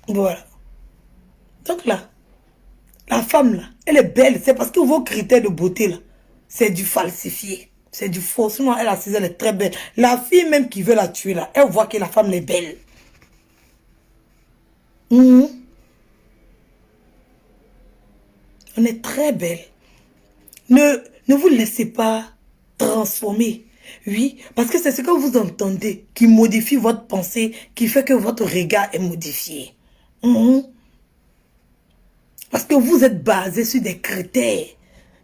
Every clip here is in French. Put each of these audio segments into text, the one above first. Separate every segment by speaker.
Speaker 1: Voilà. Donc là, la femme là, elle est belle. C'est parce que vos critères de beauté là, c'est du falsifié. C'est du faux. Sinon, elle assise, elle est très belle. La fille même qui veut la tuer là, elle voit que la femme est belle. Mhm. On est très belle. Ne vous laissez pas transformer. Oui, parce que c'est ce que vous entendez qui modifie votre pensée, qui fait que votre regard est modifié. Mhm. Parce que vous êtes basé sur des critères,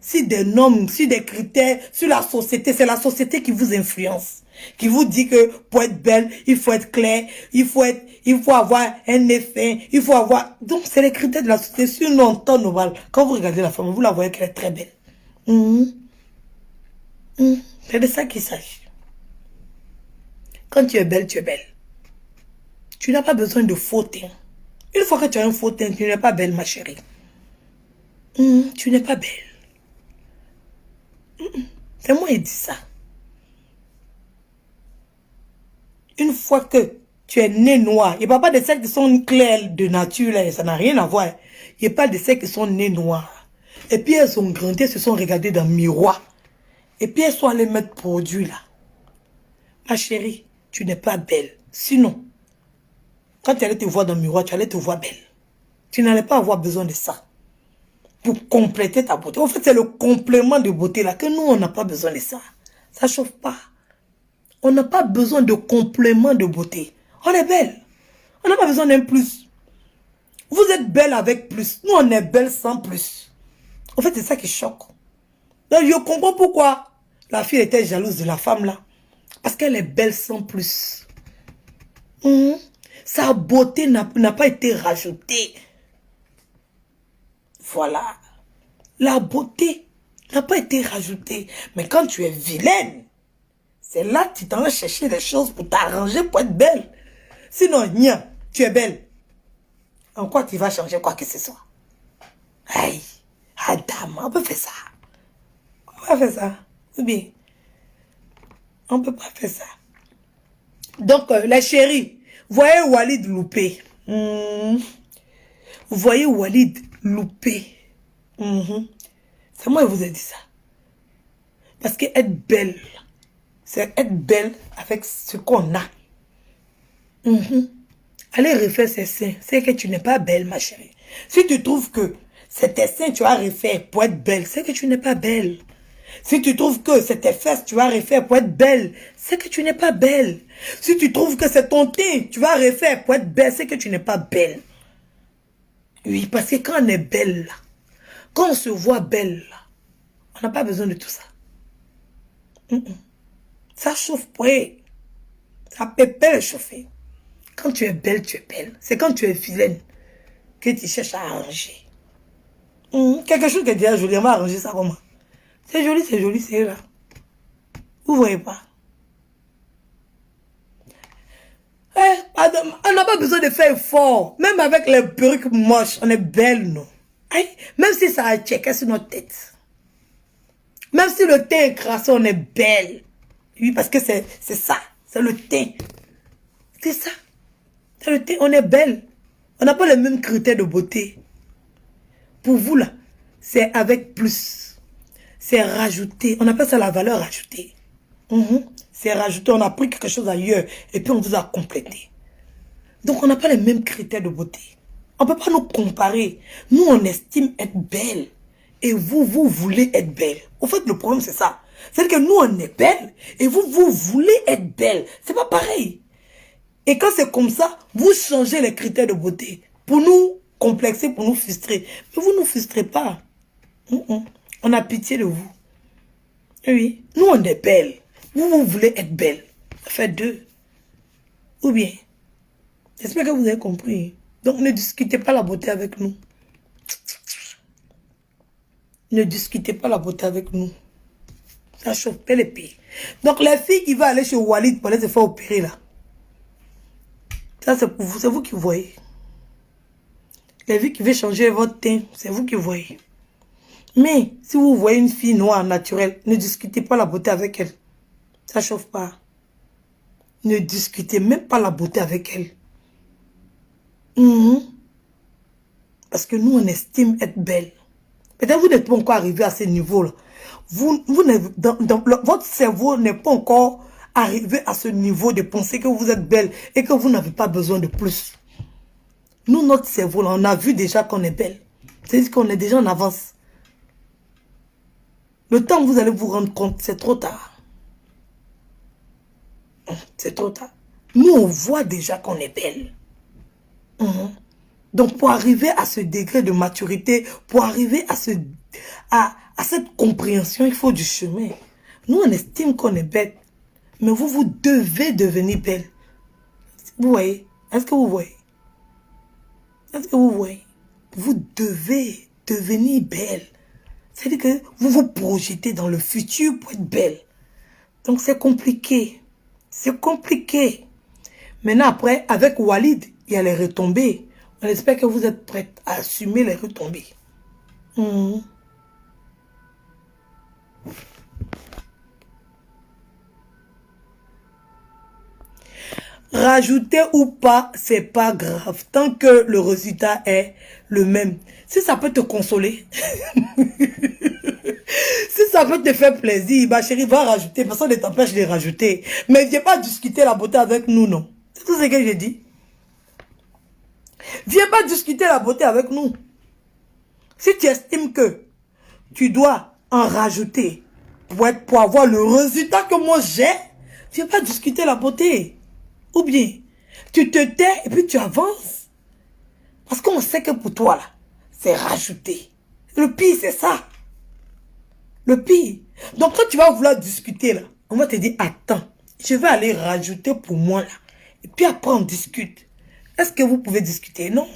Speaker 1: sur des normes, sur des critères, sur la société. C'est la société qui vous influence, qui vous dit que pour être belle, il faut être clair, il faut avoir un effet, il faut avoir... Donc, c'est les critères de la société. Sinon, en temps normal, quand vous regardez la femme, vous la voyez qu'elle est très belle. Mhm. Mhm. C'est de ça qu'il s'agit. Quand tu es belle, tu es belle. Tu n'as pas besoin de faux teint. Une fois que tu as un faux teint, tu n'es pas belle, ma chérie. Tu n'es pas belle. C'est moi qui dis ça. Une fois que tu es né noir, il n'y a pas de celles qui sont claires de nature, là, ça n'a rien à voir. Il n'y a pas de celles qui sont nées noires. Et puis elles ont grandi, elles se sont regardées dans le miroir. Et puis elles sont allées mettre produit là. Ma chérie, tu n'es pas belle. Sinon, quand tu allais te voir dans le miroir, tu allais te voir belle. Tu n'allais pas avoir besoin de ça pour compléter ta beauté. En fait, c'est le complément de beauté là que nous, on n'a pas besoin de ça. Ça ne chauffe pas. On n'a pas besoin de complément de beauté. On est belle. On n'a pas besoin d'un plus. Vous êtes belle avec plus. Nous, on est belle sans plus. En fait, c'est ça qui choque. Donc, je comprends pourquoi la fille était jalouse de la femme là. Parce qu'elle est belle sans plus. Sa beauté n'a pas été rajoutée. Voilà. La beauté n'a pas été rajoutée. Mais quand tu es vilaine, c'est là que tu t'en vas chercher des choses pour t'arranger pour être belle. Sinon, rien, tu es belle. En quoi tu vas changer quoi que ce soit? Aïe, Adam, on peut faire ça. On peut pas faire ça. Ou bien, on peut pas faire ça. Donc, les chéris, voyez Walid loupé. Vous voyez Walid loupé. C'est moi qui vous ai dit ça. Parce que être belle, c'est être belle avec ce qu'on a. Allez refaire ses seins. C'est que tu n'es pas belle, ma chérie. Si tu trouves que c'est tes seins tu as refaire pour être belle, c'est que tu n'es pas belle. Si tu trouves que c'est tes fesses tu vas refaire pour être belle, c'est que tu n'es pas belle. Si tu trouves que c'est ton teint tu vas refaire pour être belle, c'est que tu n'es pas belle. Oui, parce que quand on est belle, là, quand on se voit belle, là, on n'a pas besoin de tout ça. Ça chauffe pas. Ça peut pas chauffer. Quand tu es belle, tu es belle. C'est quand tu es vilaine que tu cherches à arranger. Quelque chose qui est déjà joli, on va arranger ça comment? C'est joli, c'est là. Vous voyez pas? On n'a pas besoin de faire effort. Même avec les perruques moches, on est belle, non? Même si ça a checké sur notre tête. Même si le teint est crassé, on est belle. Oui, parce que c'est ça. C'est le teint. C'est ça. C'est le teint. On est belle. On n'a pas les mêmes critères de beauté. Pour vous, là, c'est avec plus. C'est rajouté. On appelle ça la valeur ajoutée. C'est rajouté. On a pris quelque chose ailleurs et puis on vous a complété. Donc, on n'a pas les mêmes critères de beauté. On ne peut pas nous comparer. Nous, on estime être belle. Et vous voulez être belle. Au fait, le problème, c'est ça. C'est que nous, on est belle. Et vous voulez être belle. C'est pas pareil. Et quand c'est comme ça, vous changez les critères de beauté. Pour nous complexer, pour nous frustrer. Mais vous ne nous frustrez pas. On a pitié de vous. Oui. Nous, on est belle. Vous voulez être belle. Ça fait deux. Ou bien. J'espère que vous avez compris. Donc, ne discutez pas la beauté avec nous. Ne discutez pas la beauté avec nous. Ça chauffe pas les pieds. Donc, les filles qui vont aller chez Walid pour aller se faire opérer là. Ça, c'est pour vous. C'est vous qui voyez. Les filles qui veulent changer votre teint, c'est vous qui voyez. Mais, si vous voyez une fille noire naturelle, ne discutez pas la beauté avec elle. Ça chauffe pas. Ne discutez même pas la beauté avec elle. Mhm. Parce que nous, on estime être belle. Peut-être vous n'êtes pas encore arrivé à ce niveau-là. Votre cerveau n'est pas encore arrivé à ce niveau de penser que vous êtes belle et que vous n'avez pas besoin de plus. Nous, notre cerveau, là, on a vu déjà qu'on est belle. C'est-à-dire qu'on est déjà en avance. Le temps que vous allez vous rendre compte, c'est trop tard. C'est trop tard. Nous, on voit déjà qu'on est belle. Donc, pour arriver à ce degré de maturité, pour arriver à cette compréhension, il faut du chemin. Nous, on estime qu'on est belle. Mais vous, vous devez devenir belle. Vous voyez? Est-ce que vous voyez? Est-ce que vous voyez? Vous devez devenir belle. C'est-à-dire que vous vous projetez dans le futur pour être belle. Donc, c'est compliqué. C'est compliqué. Maintenant, après, avec Walid, il y a les retombées. On espère que vous êtes prête à assumer les retombées. Rajouter ou pas, c'est pas grave. Tant que le résultat est le même. Si ça peut te consoler, si ça peut te faire plaisir, ma chérie, va rajouter. Personne ne t'empêche de rajouter. Mais viens pas discuter la beauté avec nous, non. C'est tout ce que j'ai dit. Viens pas discuter la beauté avec nous. Si tu estimes que tu dois en rajouter pour avoir le résultat que moi j'ai, viens pas discuter la beauté. Ou bien, tu te tais et puis tu avances. Parce qu'on sait que pour toi, là, c'est rajouter. Le pire, c'est ça. Le pire. Donc, quand tu vas vouloir discuter, là, on va te dire, attends, je vais aller rajouter pour moi, là. Et puis après, on discute. Est-ce que vous pouvez discuter? Non.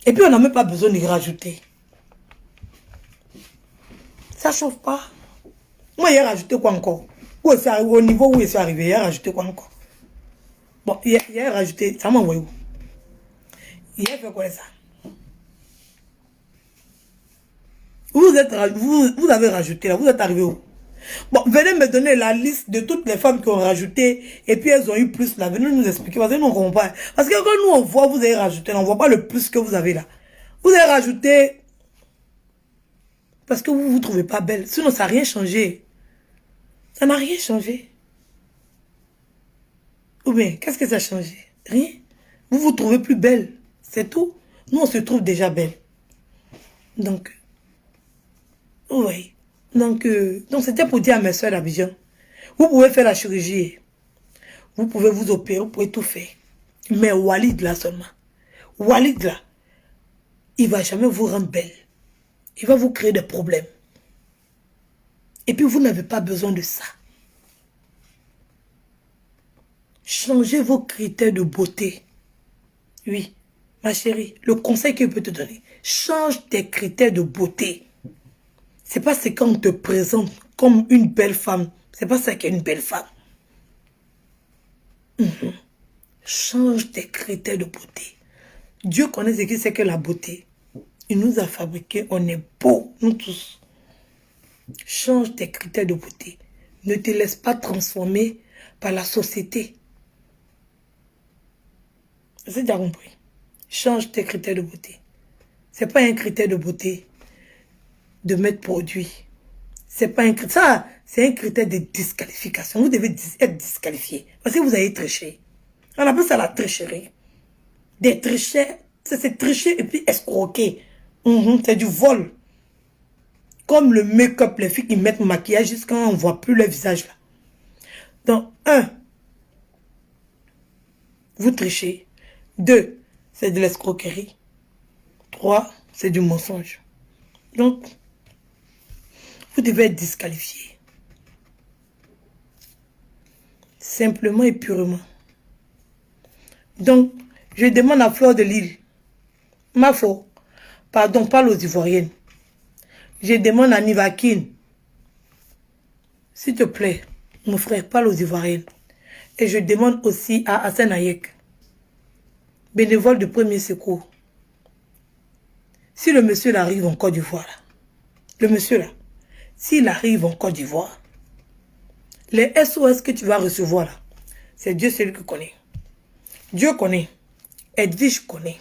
Speaker 1: Et puis, on n'a même pas besoin d'y rajouter. Ça chauffe pas. Moi, il a rajouté quoi encore? Au niveau où il est arrivé, il a rajouté quoi encore? Bon, il a rajouté, ça m'a envoyé où? Il a fait quoi ça? Vous avez rajouté là, vous êtes arrivé où? Bon, venez me donner la liste de toutes les femmes qui ont rajouté et puis elles ont eu plus là. Venez nous expliquer parce que nous on comprend pas. Parce que quand nous on voit, vous avez rajouté, on ne voit pas le plus que vous avez là. Vous avez rajouté parce que vous ne vous trouvez pas belle. Sinon, ça n'a rien changé. Ça n'a rien changé. Ou bien, qu'est-ce que ça a changé? Rien. Vous vous trouvez plus belle. C'est tout. Nous, on se trouve déjà belle. Donc, oui. Donc c'était pour dire à mes soeurs d'Abidjan, vous pouvez faire la chirurgie. Vous pouvez vous opérer, vous pouvez tout faire. Mais Walid là seulement. Walid là, il va jamais vous rendre belle. Il va vous créer des problèmes. Et puis vous n'avez pas besoin de ça. Changez vos critères de beauté. Oui, ma chérie, le conseil que je peux te donner, change tes critères de beauté. C'est pas ce qu'on te présente comme une belle femme. C'est pas ça qu'est une belle femme. Change tes critères de beauté. Dieu connaît ce que c'est que la beauté. Il nous a fabriqués, on est beaux, nous tous. Change tes critères de beauté. Ne te laisse pas transformer par la société. C'est déjà compris. Change tes critères de beauté. C'est pas un critère de beauté de mettre produit. C'est pas un critère. Ça, c'est un critère de disqualification. Vous devez être disqualifié. Parce que vous avez triché. On appelle ça la tricherie. Des tricheurs, c'est tricher et puis escroquer. C'est du vol. Comme le make-up, les filles qui mettent maquillage jusqu'à on ne voit plus leur visage là. Donc, 1, vous trichez. 2, c'est de l'escroquerie. 3, c'est du mensonge. Donc, vous devez être disqualifié. Simplement et purement. Donc, je demande à Fleur de Lille. Ma foi, pardon, parle aux Ivoiriennes. Je demande à Nivakine. S'il te plaît, mon frère, parle aux Ivoiriennes. Et je demande aussi à Hassan Ayek, bénévole de premier secours. Si le monsieur là arrive en Côte d'Ivoire, le monsieur là, s'il arrive en Côte d'Ivoire, Les SOS que tu vas recevoir là, c'est Dieu celui qui connaît. Dieu connaît. Edwige connaît.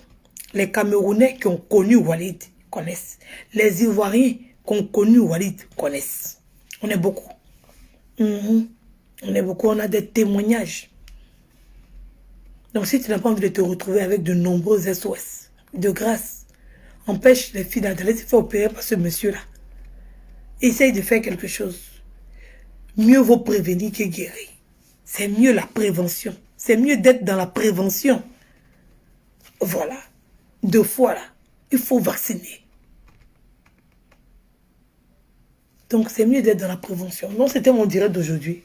Speaker 1: Les Camerounais qui ont connu Walid connaissent. Les Ivoiriens qui ont connu Walid connaissent. On est beaucoup. On est beaucoup, on a des témoignages. Donc si tu n'as pas envie de te retrouver avec de nombreux SOS, de grâce, empêche les filles d'aller se faire opérer par ce monsieur-là. Essaye de faire quelque chose. Mieux vaut prévenir que guérir. C'est mieux la prévention. C'est mieux d'être dans la prévention. Voilà. 2 fois là, il faut vacciner. Donc c'est mieux d'être dans la prévention. Non, c'était mon direct d'aujourd'hui.